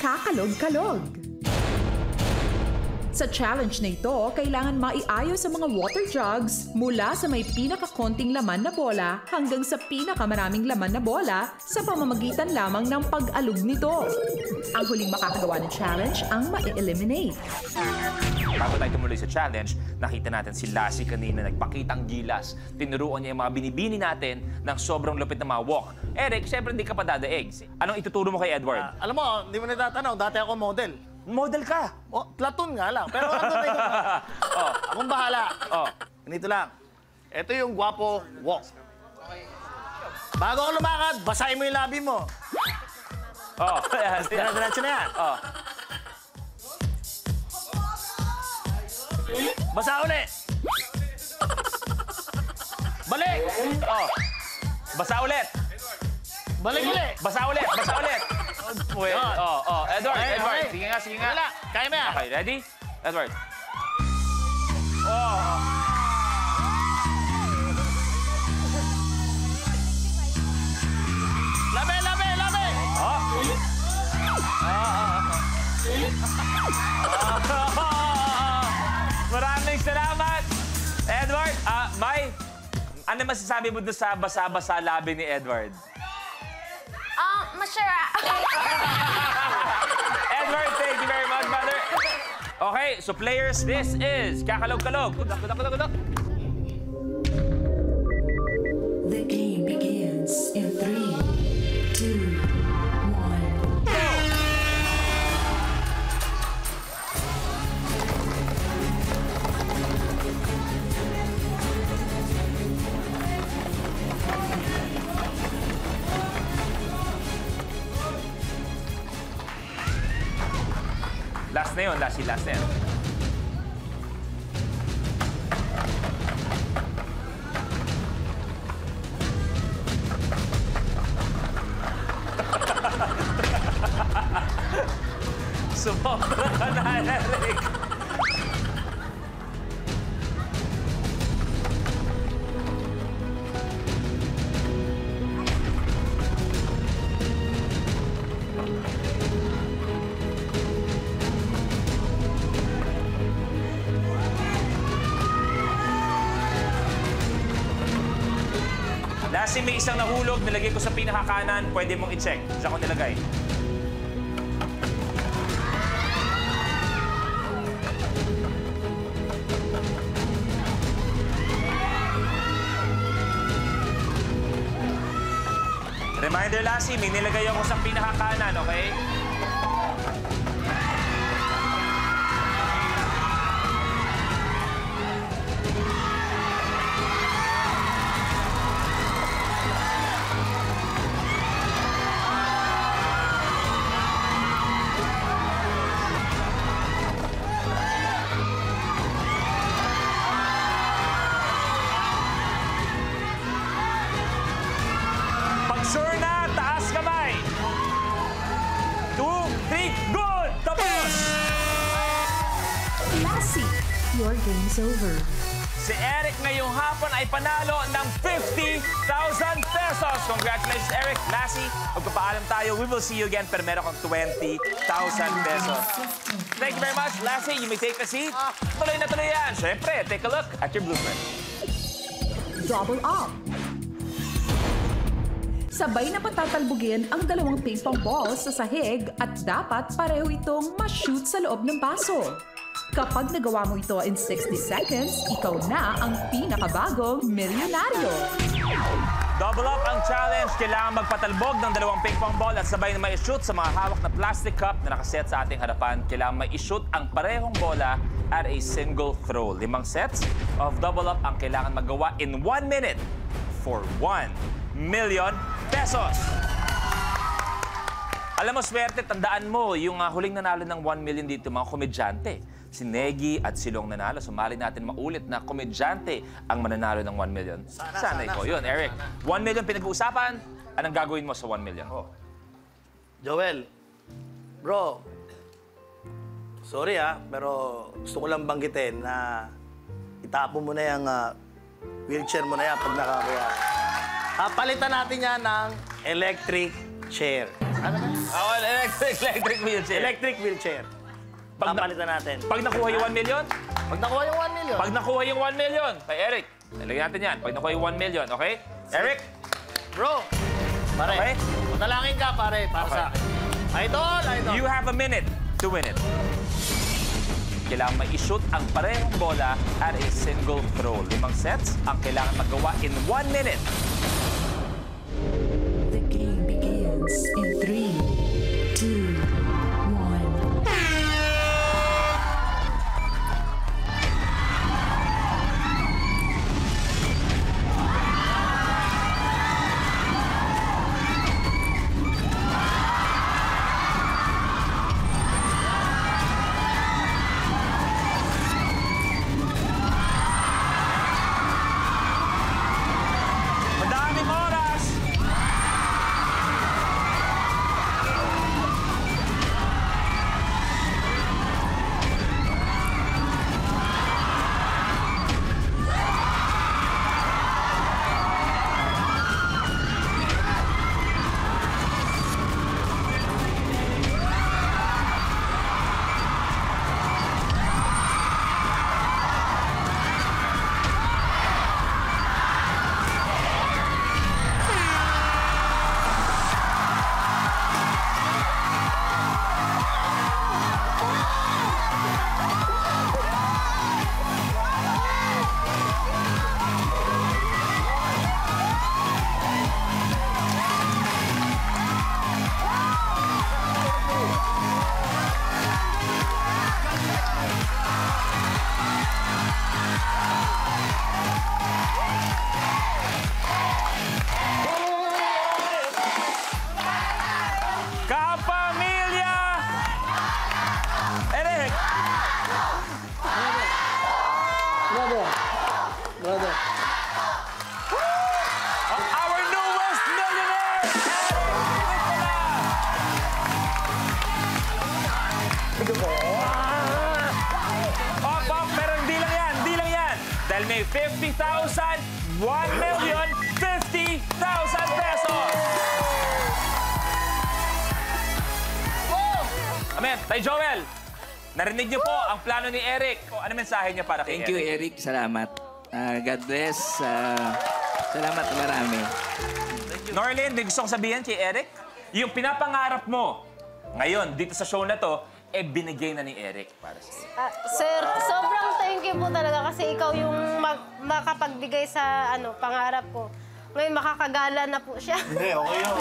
kakalog-kalog. Sa challenge na ito, kailangan maiayos ang mga water jugs mula sa may pinakakonting laman na bola hanggang sa pinakamaraming laman na bola sa pamamagitan lamang ng pag-alog nito. Ang huling makakagawa ng challenge ang ma-eliminate. Bago tayo tumuloy sa challenge, nakita natin si Lassie kanina nagpakitang gilas. Tinuruan niya yung mga binibini natin ng sobrang lupit na mga walk. Eric, syempre hindi ka pa dadaig. Anong ituturo mo kay Edward? Alam mo, hindi mo natatanong, dati ako model. Model ka! Oh, platoon nga lang. Pero ano na ito? Oh, akong bahala. Oh, ganito lang. Ito yung guwapo walk. Bago ako lumakad, basahin mo yung labi mo. Oh, Diretso na yan. Oh. Basa ulit. Balik. Oh. Basa ulit. Balik ulit. Basa ulit. Basa ulit. Wait. Oh. Edward, Okay, Edward. okay. Sige nga, sige nga. Wala. Kaya mo yan. Okay, ready? Edward. Oh. Labi, labi, labi. Oh. Maraming salamat. Edward, Mai, ano masasabi mo doon sa basa-basa labi ni Edward? Masira. Edward, thank you very much, brother. Okay, so players, this is Kakalog-Kalog. Good luck, good luck, good luck, good luck. The game begins in 3, 2, 1. Last na yun, last na yun. Sumobra ka na, Eric. Lassie, may isang nahulog, nilagay ko sa pinakakanan. Pwede mong i-check. Saan ko nilagay? Reminder, Lassie, may nilagay ako sa pinakakanan, okay? Sure na, taas kamay. 2, 3, good! Tapos! Lassie, your game's over. Si Eric ngayong hapon ay panalo ng 50,000 pesos. Congratulations, Eric. Lassie, magpapaalam tayo. We will see you again, pero meron kang 20,000 pesos. Thank you very much, Lassie. You may take a seat. Tuloy na tuloy yan. Siyempre, take a look at your blueprint. Double up. Sabay na patatalbugin ang dalawang ping-pong balls sa sahig at dapat pareho itong ma-shoot sa loob ng baso. Kapag nagawa mo ito in 60 seconds, ikaw na ang pinakabagong milyonaryo. Double up ang challenge. Kailangan magpatalbog ng dalawang ping-pong ball at sabay na ma-shoot sa mga hawak na plastic cup na nakaset sa ating harapan. Kailangan ma-shoot ang parehong bola at a single throw. 5 sets of double up ang kailangan magawa in 1 minute for 1 million pesos. Alam mo, swerte, tandaan mo, yung huling nanalo ng 1 million dito, mga komedyante. Si Negi at Silong nanalo. Sumali natin maulit na komedyante ang mananalo ng 1 million. Sana ikaw. Yun, Eric. 1 million pinag-uusapan. Anong gagawin mo sa 1 million? Oh. Joel, bro, sorry pero gusto ko lang banggitin na itapon mo na yung wheelchair mo na yan pag nakakuha. Palitan natin yan ng electric chair. Ano na? Ako, electric wheelchair. Electric wheelchair. Papalitan natin. Pag nakuha yung 1 million? Pag nakuha yung 1 million. Pag nakuha yung 1 million, kay Eric. Nalagyan natin yan. Pag nakuha yung 1 million, okay? Eric? Bro, pare. Okay. Panalangin ka, pare, para Okay. sa akin. Idol, idol. You have a minute to win it. Kailangan ma-shoot ang parehong bola at a single throw. 5 sets ang kailangan magawa in 1 minute. The game begins in 3, 2, 1. Madaming oras! Kapamilya! Eric! Brother. Our newest millionaire! Pero hindi lang yan. Dahil may 50,000, 1,050,000 pesos! Amen. Tay Joel, narinig niyo po ang plano ni Eric. Ano mensahe niya para kay Thank you, Eric. Salamat. God bless. Salamat marami. Norlin, may gusto kong sabihin kay Eric? Yung pinapangarap mo ngayon dito sa show na to, binigay na ni Eric para sa iyo. Sir, sobrang thank you po talaga kasi ikaw yung makapagbigay sa pangarap ko. Ngayon makakagala na po siya. Hindi, okay yun.